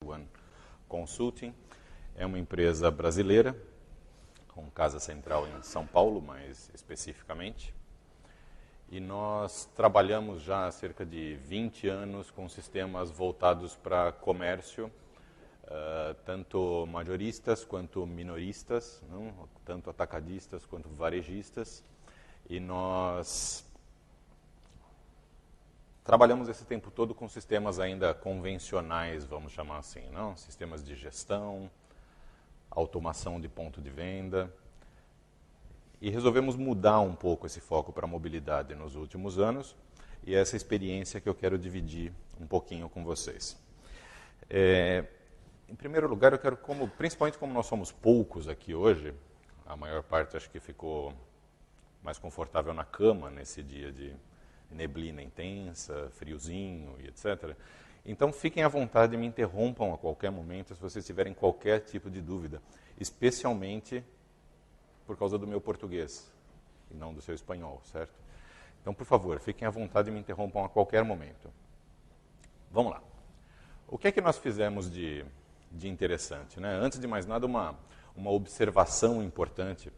One Consulting é uma empresa brasileira, com casa central em São Paulo, mais especificamente. E nós trabalhamos já há cerca de 20 anos com sistemas voltados para comércio, tanto majoristas quanto minoristas, não? Tanto atacadistas quanto varejistas. E nós trabalhamos esse tempo todo com sistemas ainda convencionais, vamos chamar assim, não? Sistemas de gestão, automação de ponto de venda. E resolvemos mudar um pouco esse foco para a mobilidade nos últimos anos, e é essa experiência que eu quero dividir um pouquinho com vocês. Em primeiro lugar, eu quero, principalmente como nós somos poucos aqui hoje, a maior parte acho que ficou mais confortável na cama nesse dia de neblina intensa, friozinho e etc. Então fiquem à vontade e me interrompam a qualquer momento se vocês tiverem qualquer tipo de dúvida, especialmente por causa do meu português e não do seu espanhol, certo? Então, por favor, fiquem à vontade e me interrompam a qualquer momento. Vamos lá. O que é que nós fizemos de interessante, né? Antes de mais nada, uma observação importante,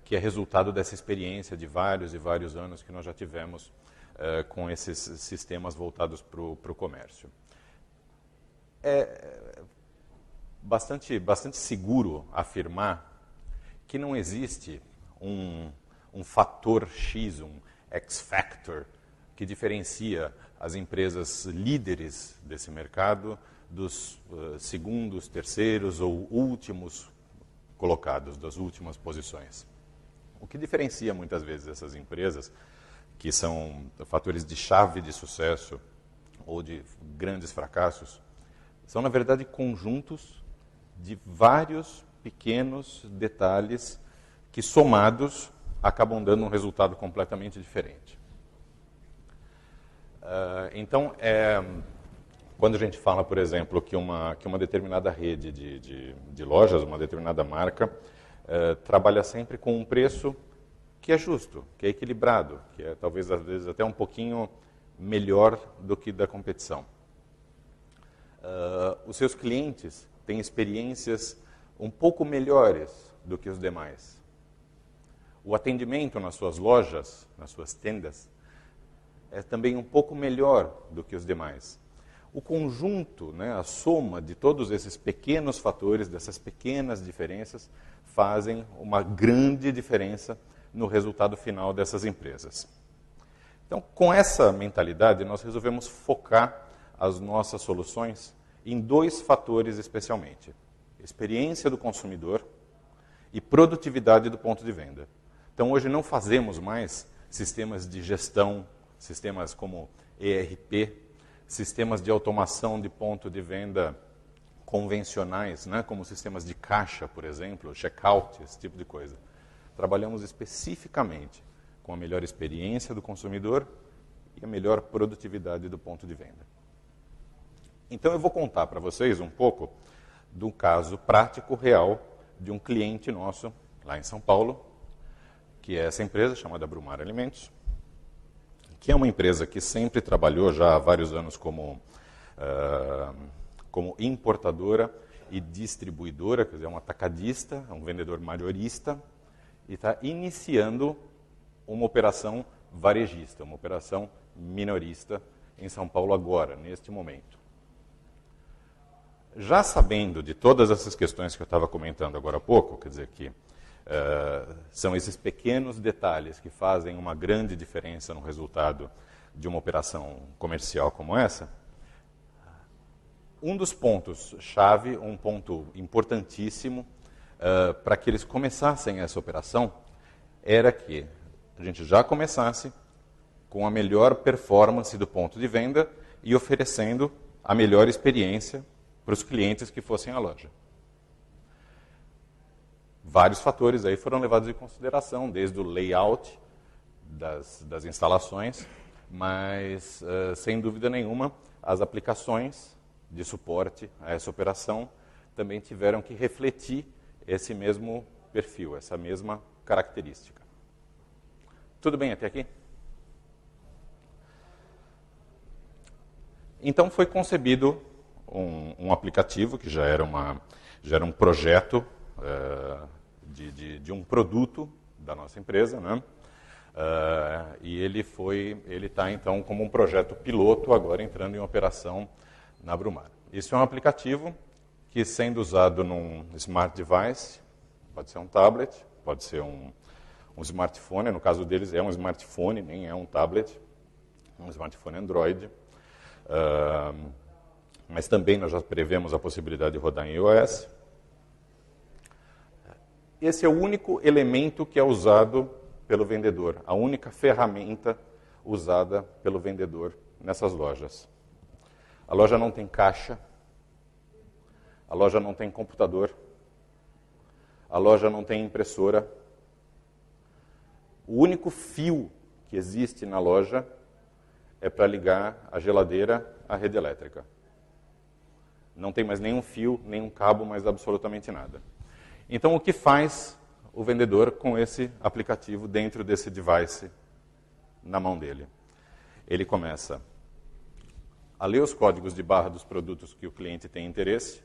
que é resultado dessa experiência de vários e vários anos que nós já tivemos com esses sistemas voltados para o comércio. É bastante seguro afirmar que não existe um fator X, um X-factor, que diferencia as empresas líderes desse mercado dos segundos, terceiros ou últimos colocados, das últimas posições. O que diferencia muitas vezes essas empresas, que são fatores de chave de sucesso ou de grandes fracassos, são, na verdade, conjuntos de vários pequenos detalhes que, somados, acabam dando um resultado completamente diferente. Então, quando a gente fala, por exemplo, que uma determinada rede de lojas, uma determinada marca, trabalha sempre com um preço que é justo, que é equilibrado, que é talvez às vezes até um pouquinho melhor do que da competição. Os seus clientes têm experiências um pouco melhores do que os demais. O atendimento nas suas lojas, nas suas tendas, é também um pouco melhor do que os demais. O conjunto, né, a soma de todos esses pequenos fatores, dessas pequenas diferenças, fazem uma grande diferença no resultado final dessas empresas. Então, com essa mentalidade, nós resolvemos focar as nossas soluções em dois fatores especialmente: experiência do consumidor e produtividade do ponto de venda. Então, hoje não fazemos mais sistemas de gestão, sistemas como ERP, sistemas de automação de ponto de venda convencionais, né, como sistemas de caixa, por exemplo, checkout, esse tipo de coisa. Trabalhamos especificamente com a melhor experiência do consumidor e a melhor produtividade do ponto de venda. Então, eu vou contar para vocês um pouco do caso prático real de um cliente nosso lá em São Paulo, que é essa empresa chamada Brumar Alimentos, que é uma empresa que sempre trabalhou já há vários anos como importadora e distribuidora, quer dizer, é um atacadista, é um vendedor majorista, e está iniciando uma operação varejista, uma operação minorista em São Paulo agora, neste momento. Já sabendo de todas essas questões que eu estava comentando agora há pouco, quer dizer que são esses pequenos detalhes que fazem uma grande diferença no resultado de uma operação comercial como essa, um dos pontos-chave, um ponto importantíssimo para que eles começassem essa operação, era que a gente já começasse com a melhor performance do ponto de venda e oferecendo a melhor experiência para os clientes que fossem à loja. Vários fatores aí foram levados em consideração, desde o layout das instalações, mas, sem dúvida nenhuma, as aplicações de suporte a essa operação também tiveram que refletir esse mesmo perfil, essa mesma característica. Tudo bem até aqui? Então foi concebido um aplicativo que já era um projeto de um produto da nossa empresa, né? E ele está então como um projeto piloto agora entrando em operação na Brumar. Isso é um aplicativo que, sendo usado num smart device, pode ser um tablet, pode ser um smartphone, no caso deles é um smartphone, nem é um tablet, um smartphone Android, mas também nós já prevemos a possibilidade de rodar em iOS. Esse é o único elemento que é usado pelo vendedor, a única ferramenta usada pelo vendedor nessas lojas. A loja não tem caixa, a loja não tem computador, a loja não tem impressora. O único fio que existe na loja é para ligar a geladeira à rede elétrica. Não tem mais nenhum fio, nenhum cabo, mais absolutamente nada. Então, o que faz o vendedor com esse aplicativo dentro desse device na mão dele? Ele começa a ler os códigos de barra dos produtos que o cliente tem interesse,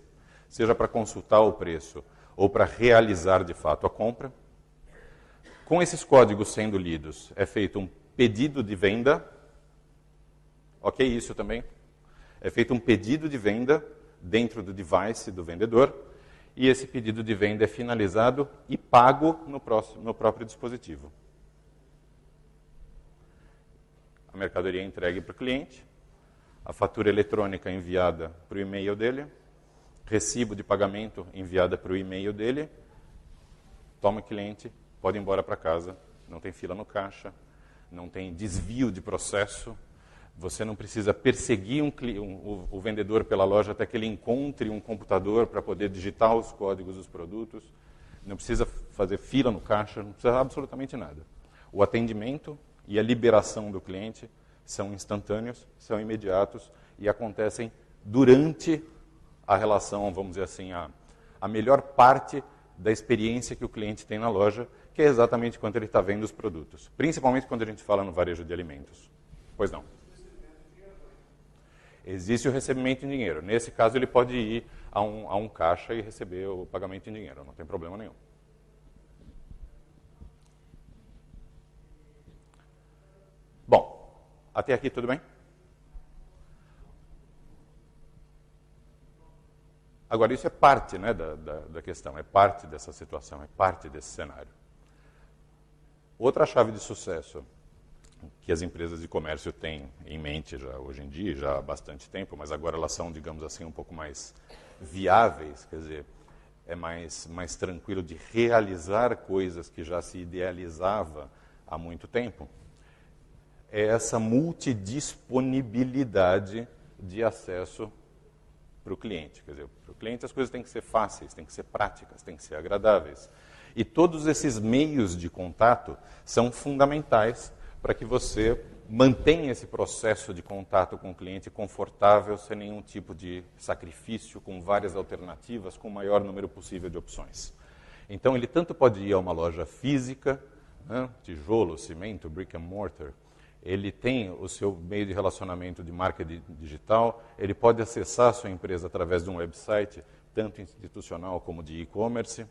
seja para consultar o preço ou para realizar de fato a compra. Com esses códigos sendo lidos, é feito um pedido de venda. Ok, isso também? É feito um pedido de venda dentro do device do vendedor, e esse pedido de venda é finalizado e pago no próprio dispositivo. A mercadoria é entregue para o cliente, a fatura eletrônica enviada para o e-mail dele, recibo de pagamento enviada para o e-mail dele, toma o cliente, pode ir embora para casa, não tem fila no caixa, não tem desvio de processo, você não precisa perseguir o vendedor pela loja até que ele encontre um computador para poder digitar os códigos dos produtos, não precisa fazer fila no caixa, não precisa absolutamente nada. O atendimento e a liberação do cliente são instantâneos, são imediatos e acontecem durante a relação, vamos dizer assim, a melhor parte da experiência que o cliente tem na loja, que é exatamente quando ele está vendo os produtos. Principalmente quando a gente fala no varejo de alimentos. Pois não. Existe o recebimento em dinheiro. Nesse caso, ele pode ir a um caixa e receber o pagamento em dinheiro. Não tem problema nenhum. Bom, até aqui tudo bem? Agora, isso é parte, né, da questão, é parte dessa situação, é parte desse cenário. Outra chave de sucesso que as empresas de comércio têm em mente já hoje em dia, já há bastante tempo, mas agora elas são, digamos assim, um pouco mais viáveis, quer dizer, é mais tranquilo de realizar coisas que já se idealizava há muito tempo, é essa multidisponibilidade de acesso para o cliente. Quer dizer, para o cliente as coisas têm que ser fáceis, têm que ser práticas, têm que ser agradáveis. E todos esses meios de contato são fundamentais para que você mantenha esse processo de contato com o cliente confortável, sem nenhum tipo de sacrifício, com várias alternativas, com o maior número possível de opções. Então, ele tanto pode ir a uma loja física, né, tijolo, cimento, brick and mortar, ele tem o seu meio de relacionamento de marketing digital, ele pode acessar a sua empresa através de um website, tanto institucional como de e-commerce.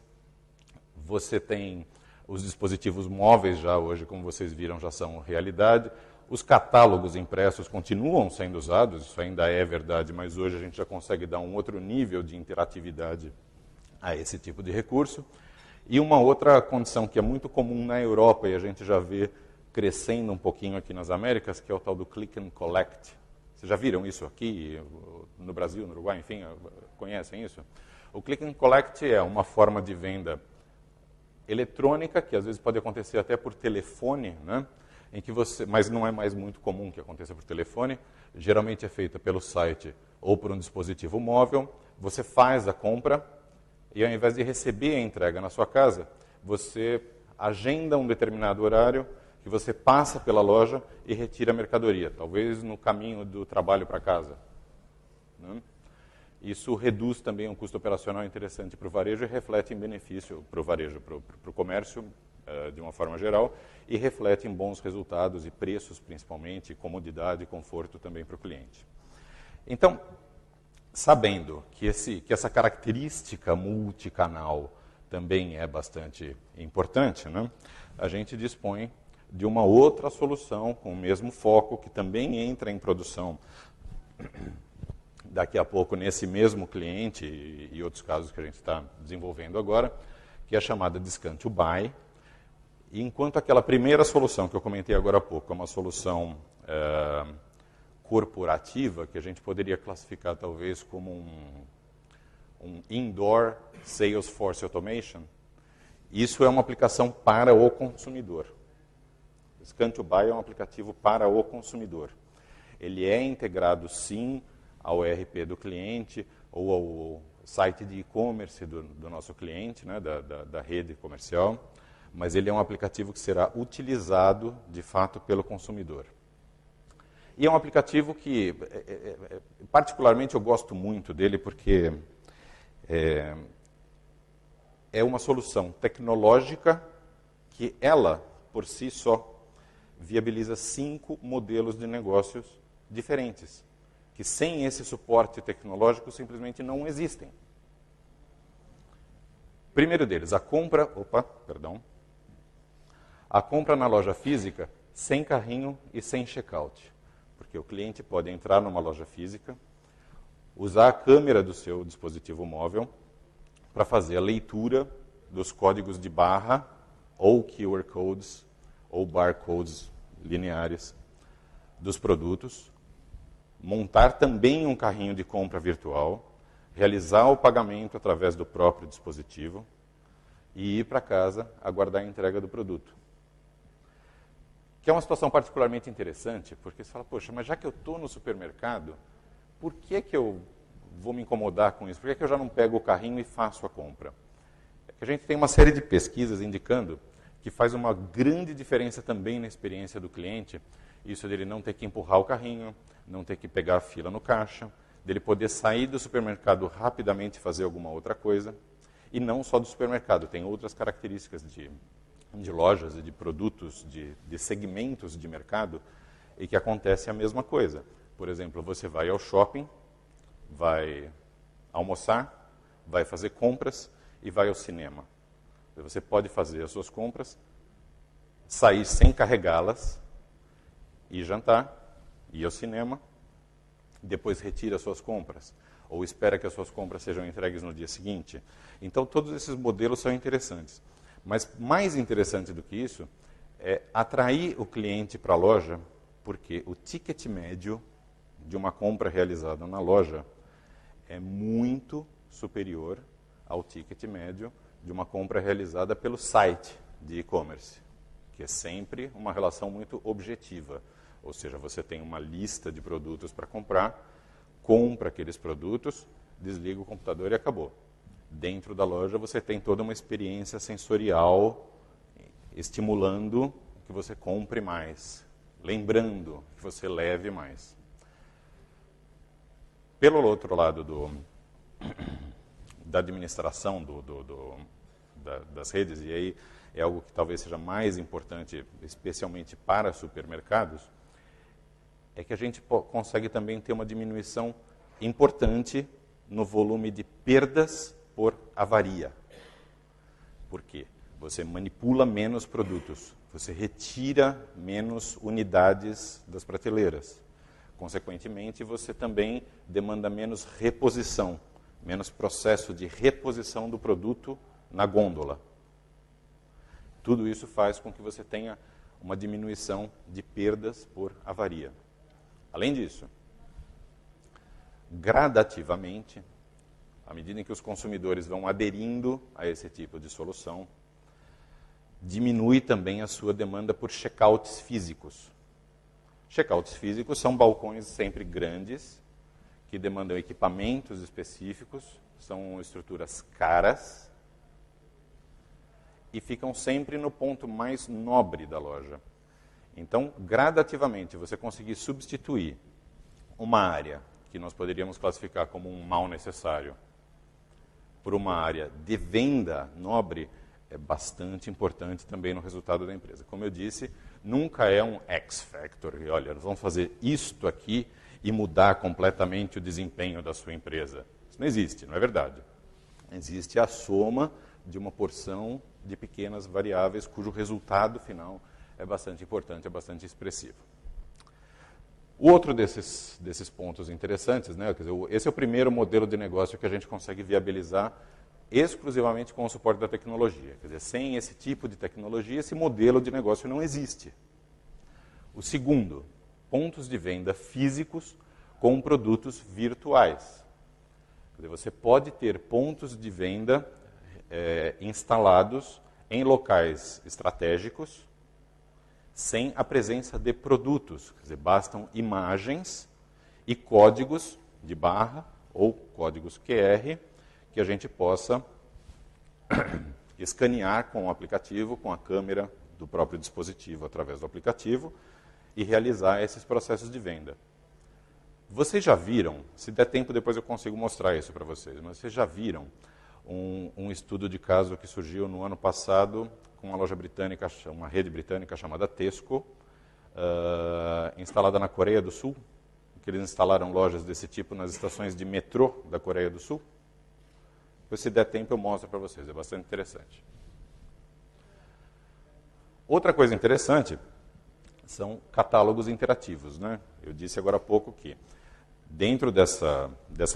Você tem os dispositivos móveis já hoje, como vocês viram, já são realidade. Os catálogos impressos continuam sendo usados, isso ainda é verdade, mas hoje a gente já consegue dar um outro nível de interatividade a esse tipo de recurso. E uma outra condição que é muito comum na Europa e a gente já vê crescendo um pouquinho aqui nas Américas, que é o tal do click and collect. Vocês já viram isso aqui, no Brasil, no Uruguai, enfim, conhecem isso? O click and collect é uma forma de venda eletrônica, que às vezes pode acontecer até por telefone, né? Em que você, mas não é mais muito comum que aconteça por telefone, geralmente é feita pelo site ou por um dispositivo móvel, você faz a compra e ao invés de receber a entrega na sua casa, você agenda um determinado horário que você passa pela loja e retira a mercadoria, talvez no caminho do trabalho para casa, né? Isso reduz também um custo operacional interessante para o varejo e reflete em benefício para o varejo, para o comércio, de uma forma geral, e reflete em bons resultados e preços, principalmente, comodidade e conforto também para o cliente. Então, sabendo que essa característica multicanal também é bastante importante, né, a gente dispõe de uma outra solução com o mesmo foco, que também entra em produção daqui a pouco nesse mesmo cliente e outros casos que a gente está desenvolvendo agora, que é chamada Discount to Buy. E enquanto aquela primeira solução que eu comentei agora há pouco é uma solução corporativa, que a gente poderia classificar talvez como um indoor Salesforce Automation, isso é uma aplicação para o consumidor. Scan to Buy é um aplicativo para o consumidor. Ele é integrado, sim, ao ERP do cliente ou ao site de e-commerce do nosso cliente, né, da rede comercial, mas ele é um aplicativo que será utilizado, de fato, pelo consumidor. E é um aplicativo que, particularmente, eu gosto muito dele porque é uma solução tecnológica que ela, por si só, viabiliza 5 modelos de negócios diferentes, que sem esse suporte tecnológico simplesmente não existem. Primeiro deles, a compra na loja física sem carrinho e sem checkout. Porque o cliente pode entrar numa loja física, usar a câmera do seu dispositivo móvel para fazer a leitura dos códigos de barra ou QR codes ou barcodes lineares dos produtos, montar também um carrinho de compra virtual, realizar o pagamento através do próprio dispositivo e ir para casa aguardar a entrega do produto. Que é uma situação particularmente interessante, porque você fala, poxa, mas já que eu estou no supermercado, por que eu vou me incomodar com isso? Por que eu já não pego o carrinho e faço a compra? É que a gente tem uma série de pesquisas indicando que faz uma grande diferença também na experiência do cliente, isso dele não ter que empurrar o carrinho, não ter que pegar a fila no caixa, dele poder sair do supermercado rapidamente e fazer alguma outra coisa, e não só do supermercado, tem outras características de lojas e de produtos, de segmentos de mercado, e que acontece a mesma coisa. Por exemplo, você vai ao shopping, vai almoçar, vai fazer compras e vai ao cinema. Você pode fazer as suas compras, sair sem carregá-las, e jantar, ir ao cinema, depois retira as suas compras, ou espera que as suas compras sejam entregues no dia seguinte. Então, todos esses modelos são interessantes. Mas mais interessante do que isso é atrair o cliente para a loja, porque o ticket médio de uma compra realizada na loja é muito superior ao ticket médio de uma compra realizada pelo site de e-commerce, que é sempre uma relação muito objetiva. Ou seja, você tem uma lista de produtos para comprar, compra aqueles produtos, desliga o computador e acabou. Dentro da loja você tem toda uma experiência sensorial estimulando que você compre mais, lembrando que você leve mais. Pelo outro lado da administração das redes, e aí é algo que talvez seja mais importante, especialmente para supermercados, é que a gente consegue também ter uma diminuição importante no volume de perdas por avaria. Por quê? Você manipula menos produtos, você retira menos unidades das prateleiras. Consequentemente, você também demanda menos reposição, menos processo de reposição do produto na gôndola. Tudo isso faz com que você tenha uma diminuição de perdas por avaria. Além disso, gradativamente, à medida em que os consumidores vão aderindo a esse tipo de solução, diminui também a sua demanda por checkouts físicos. Checkouts físicos são balcões sempre grandes, que demandam equipamentos específicos, são estruturas caras e ficam sempre no ponto mais nobre da loja. Então, gradativamente, você conseguir substituir uma área que nós poderíamos classificar como um mal necessário por uma área de venda nobre é bastante importante também no resultado da empresa. Como eu disse, nunca é um X-Factor. Olha, nós vamos fazer isto aqui e mudar completamente o desempenho da sua empresa. Isso não existe, não é verdade. Existe a soma de uma porção de pequenas variáveis cujo resultado final é bastante importante, é bastante expressivo. O outro desses pontos interessantes, né, quer dizer, esse é o primeiro modelo de negócio que a gente consegue viabilizar exclusivamente com o suporte da tecnologia. Quer dizer, sem esse tipo de tecnologia, esse modelo de negócio não existe. O segundo, pontos de venda físicos com produtos virtuais. Quer dizer, você pode ter pontos de venda instalados em locais estratégicos, sem a presença de produtos. Quer dizer, bastam imagens e códigos de barra ou códigos QR que a gente possa escanear com o aplicativo, com a câmera do próprio dispositivo através do aplicativo e realizar esses processos de venda. Vocês já viram, se der tempo depois eu consigo mostrar isso para vocês, mas vocês já viram um estudo de caso que surgiu no ano passado com uma loja britânica, uma rede britânica chamada Tesco, instalada na Coreia do Sul, que eles instalaram lojas desse tipo nas estações de metrô da Coreia do Sul. Depois, se der tempo, eu mostro para vocês, é bastante interessante. Outra coisa interessante são catálogos interativos, né? Eu disse agora há pouco que, dentro dessa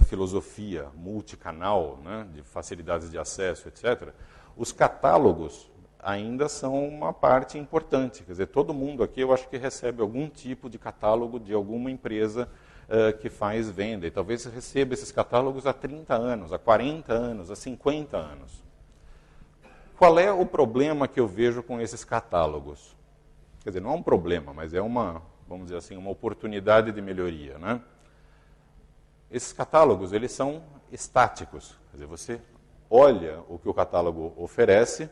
filosofia multicanal, né, de facilidades de acesso, etc., os catálogos ainda são uma parte importante. Quer dizer, todo mundo aqui, eu acho que recebe algum tipo de catálogo de alguma empresa que faz venda. E talvez receba esses catálogos há 30 anos, há 40 anos, há 50 anos. Qual é o problema que eu vejo com esses catálogos? Quer dizer, não é um problema, mas é uma, vamos dizer assim, uma oportunidade de melhoria, né? Esses catálogos, eles são estáticos. Quer dizer, você olha o que o catálogo oferece,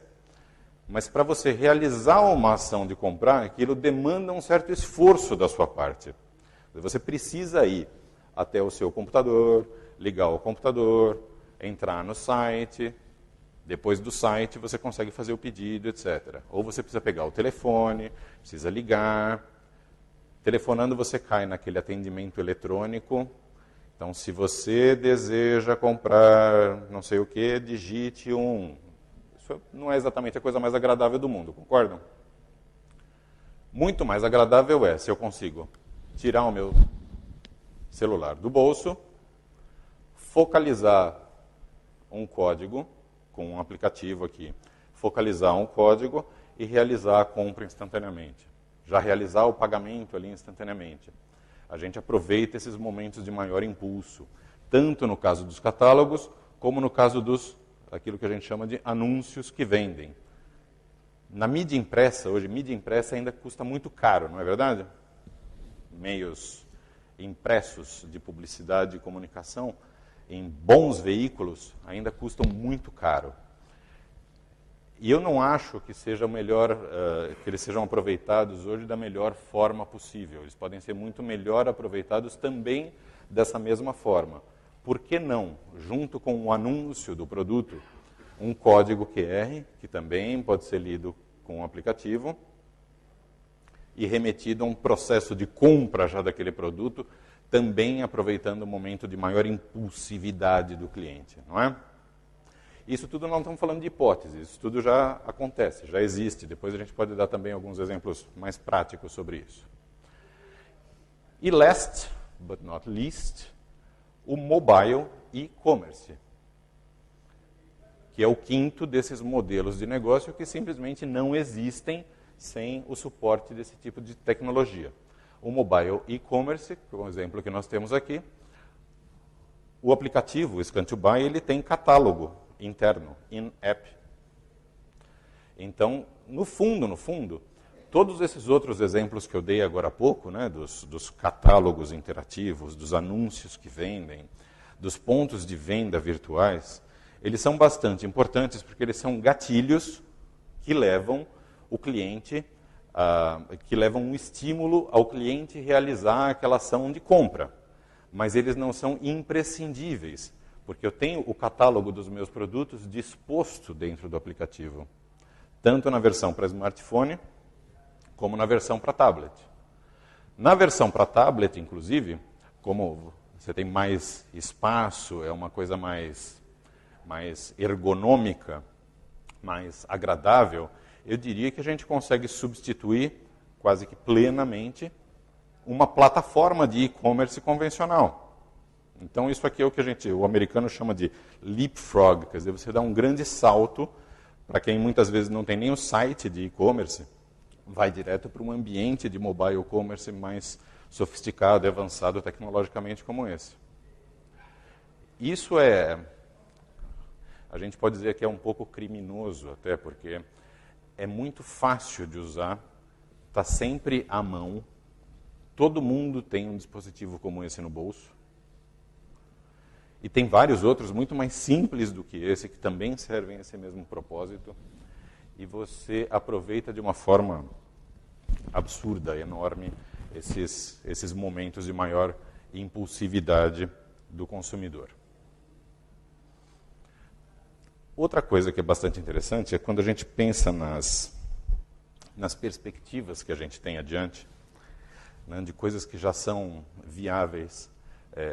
mas para você realizar uma ação de comprar, aquilo demanda um certo esforço da sua parte. Você precisa ir até o seu computador, ligar o computador, entrar no site, depois do site você consegue fazer o pedido, etc. Ou você precisa pegar o telefone, precisa ligar. Telefonando você cai naquele atendimento eletrônico. Então, se você deseja comprar não sei o que, digite 1. Isso não é exatamente a coisa mais agradável do mundo, concordam? Muito mais agradável é se eu consigo tirar o meu celular do bolso, focalizar um código, com um aplicativo aqui, focalizar um código e realizar a compra instantaneamente. Já realizar o pagamento ali instantaneamente. A gente aproveita esses momentos de maior impulso, tanto no caso dos catálogos, como no caso aquilo que a gente chama de anúncios que vendem. Na mídia impressa, hoje, mídia impressa ainda custa muito caro, não é verdade? Meios impressos de publicidade e comunicação, em bons veículos, ainda custam muito caro. E eu não acho que seja melhor, que eles sejam aproveitados hoje da melhor forma possível. Eles podem ser muito melhor aproveitados também dessa mesma forma. Por que não, junto com o anúncio do produto, um código QR, que também pode ser lido com o aplicativo, e remetido a um processo de compra já daquele produto, também aproveitando o momento de maior impulsividade do cliente, não é? Isso tudo não estamos falando de hipóteses, isso tudo já acontece, já existe. Depois a gente pode dar também alguns exemplos mais práticos sobre isso. E last, but not least, o mobile e-commerce, que é o quinto desses modelos de negócio que simplesmente não existem sem o suporte desse tipo de tecnologia. O mobile e-commerce, que é um exemplo que nós temos aqui, o aplicativo Scan2Buy, ele tem catálogo interno, in-app. Então, no fundo, todos esses outros exemplos que eu dei agora há pouco, né, dos catálogos interativos, dos anúncios que vendem, dos pontos de venda virtuais, eles são bastante importantes porque eles são gatilhos que levam o cliente, que levam um estímulo ao cliente realizar aquela ação de compra. Mas eles não são imprescindíveis, porque eu tenho o catálogo dos meus produtos disposto dentro do aplicativo, tanto na versão para smartphone, como na versão para tablet. Na versão para tablet, inclusive, como você tem mais espaço, é uma coisa mais ergonômica, mais agradável, eu diria que a gente consegue substituir quase que plenamente uma plataforma de e-commerce convencional. Então isso aqui é o que o americano chama de leapfrog, quer dizer, você dá um grande salto para quem muitas vezes não tem nem o site de e-commerce, vai direto para um ambiente de mobile commerce mais sofisticado e avançado tecnologicamente como esse. Isso a gente pode dizer que é um pouco criminoso até, porque é muito fácil de usar, está sempre à mão, todo mundo tem um dispositivo como esse no bolso, e tem vários outros muito mais simples do que esse, que também servem a esse mesmo propósito, e você aproveita de uma forma absurda, enorme, esses momentos de maior impulsividade do consumidor. Outra coisa que é bastante interessante é quando a gente pensa nas perspectivas que a gente tem adiante, né, de coisas que já são viáveis,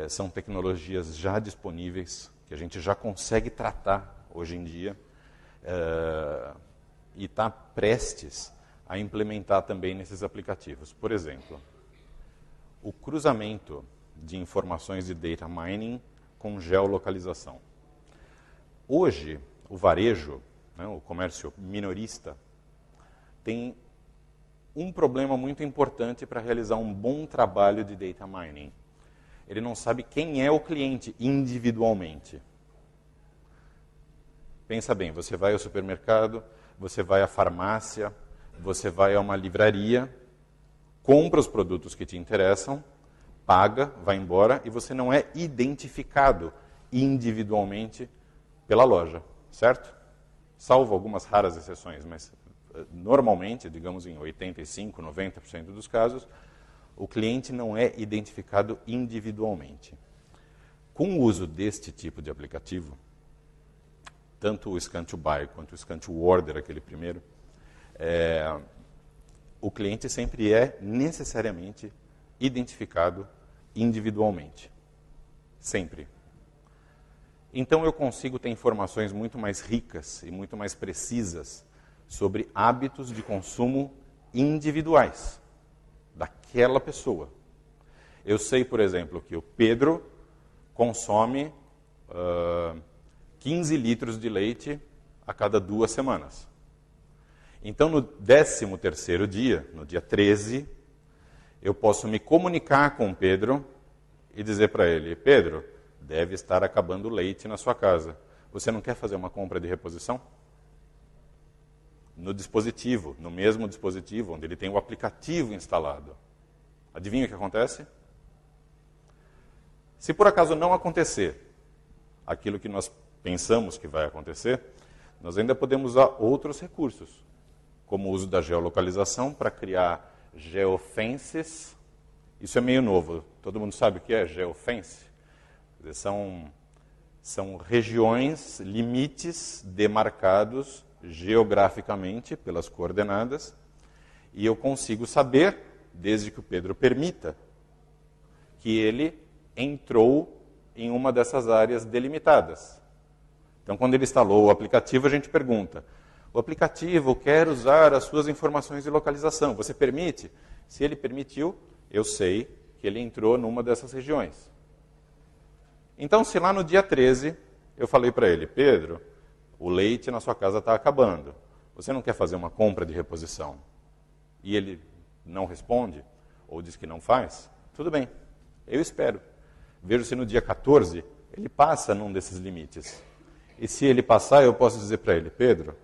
são tecnologias já disponíveis, que a gente já consegue tratar hoje em dia, e está prestes a implementar também nesses aplicativos. Por exemplo, o cruzamento de informações de data mining com geolocalização. Hoje, o varejo, né, o comércio minorista, tem um problema muito importante para realizar um bom trabalho de data mining. Ele não sabe quem é o cliente individualmente. Pensa bem, você vai ao supermercado, você vai à farmácia, você vai a uma livraria, compra os produtos que te interessam, paga, vai embora e você não é identificado individualmente pela loja, certo? Salvo algumas raras exceções, mas normalmente, digamos em 85%, 90% dos casos, o cliente não é identificado individualmente. Com o uso deste tipo de aplicativo, tanto o Scan to Buy quanto o Scan to Order, aquele primeiro, o cliente sempre é necessariamente identificado individualmente. Sempre. Então eu consigo ter informações muito mais ricas e muito mais precisas sobre hábitos de consumo individuais daquela pessoa. Eu sei, por exemplo, que o Pedro consome 15 litros de leite a cada 2 semanas. Então, no 13º dia, no dia 13, eu posso me comunicar com o Pedro e dizer para ele, Pedro, deve estar acabando o leite na sua casa. Você não quer fazer uma compra de reposição? No dispositivo, no mesmo dispositivo, onde ele tem o aplicativo instalado. Adivinha o que acontece? Se por acaso não acontecer aquilo que nós pensamos que vai acontecer, nós ainda podemos usar outros recursos, como o uso da geolocalização para criar geofences. Isso é meio novo. Todo mundo sabe o que é geofence? São regiões, limites demarcados geograficamente pelas coordenadas, e eu consigo saber, desde que o Pedro permita, que ele entrou em uma dessas áreas delimitadas. Então, quando ele instalou o aplicativo, a gente pergunta, o aplicativo quer usar as suas informações de localização, você permite? Se ele permitiu, eu sei que ele entrou numa dessas regiões. Então, se lá no dia 13, eu falei para ele, Pedro, o leite na sua casa está acabando, você não quer fazer uma compra de reposição? E ele não responde, ou diz que não faz, tudo bem, eu espero. Vejo se no dia 14 ele passa num desses limites. E se ele passar, eu posso dizer para ele, Pedro,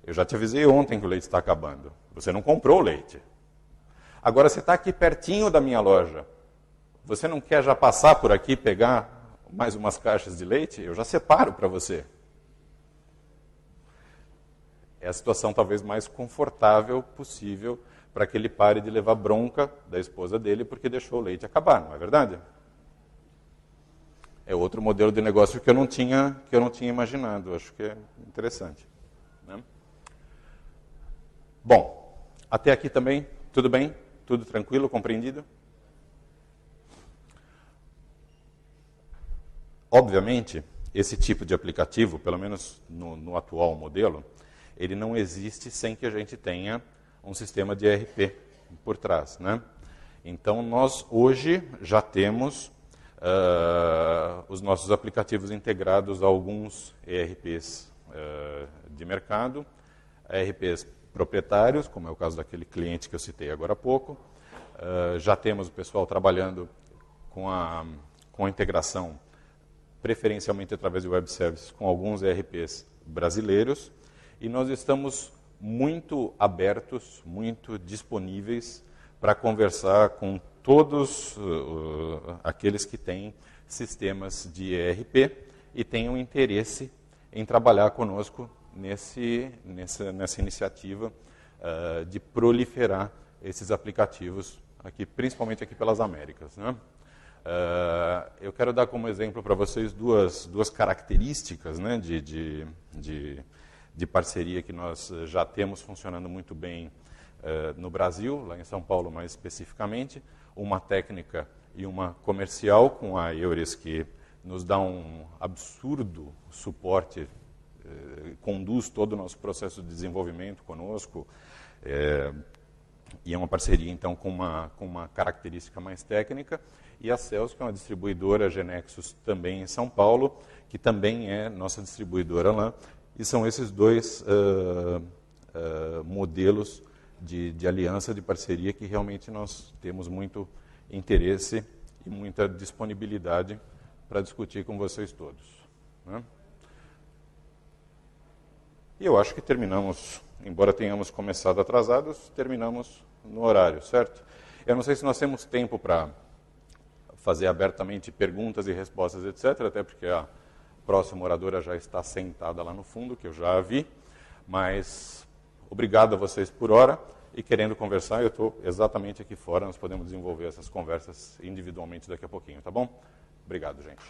eu já te avisei ontem que o leite está acabando, você não comprou o leite. Agora você está aqui pertinho da minha loja, você não quer já passar por aqui, pegar mais umas caixas de leite? Eu já separo para você. É a situação talvez mais confortável possível para que ele pare de levar bronca da esposa dele porque deixou o leite acabar, não é verdade? É outro modelo de negócio que eu não tinha imaginado. Acho que é interessante. Né? Bom, até aqui também, tudo bem? Tudo tranquilo, compreendido? Obviamente, esse tipo de aplicativo, pelo menos no atual modelo, ele não existe sem que a gente tenha um sistema de ERP por trás, né? Então, nós hoje já temos os nossos aplicativos integrados a alguns ERPs de mercado, ERPs proprietários, como é o caso daquele cliente que eu citei agora há pouco. Já temos o pessoal trabalhando com a integração, preferencialmente através de web services, com alguns ERPs brasileiros, e nós estamos muito abertos, muito disponíveis para conversar com todos aqueles que têm sistemas de ERP e tenham interesse em trabalhar conosco nessa iniciativa de proliferar esses aplicativos, aqui, principalmente aqui pelas Américas, né? Eu quero dar como exemplo para vocês duas características, né, de parceria que nós já temos funcionando muito bem no Brasil, lá em São Paulo mais especificamente, uma técnica e uma comercial com a Eures, que nos dá um absurdo suporte, conduz todo o nosso processo de desenvolvimento conosco, e é uma parceria então com uma característica mais técnica, e a Cels, que é uma distribuidora Genexus também em São Paulo, que também é nossa distribuidora lá, e são esses dois modelos de aliança, de parceria, que realmente nós temos muito interesse e muita disponibilidade para discutir com vocês todos, né? E eu acho que terminamos, embora tenhamos começado atrasados, terminamos no horário, certo? Eu não sei se nós temos tempo para fazer abertamente perguntas e respostas, etc., até porque a próxima oradora já está sentada lá no fundo, que eu já a vi, mas obrigado a vocês por hora, e querendo conversar, eu estou exatamente aqui fora, nós podemos desenvolver essas conversas individualmente daqui a pouquinho, tá bom? Obrigado, gente.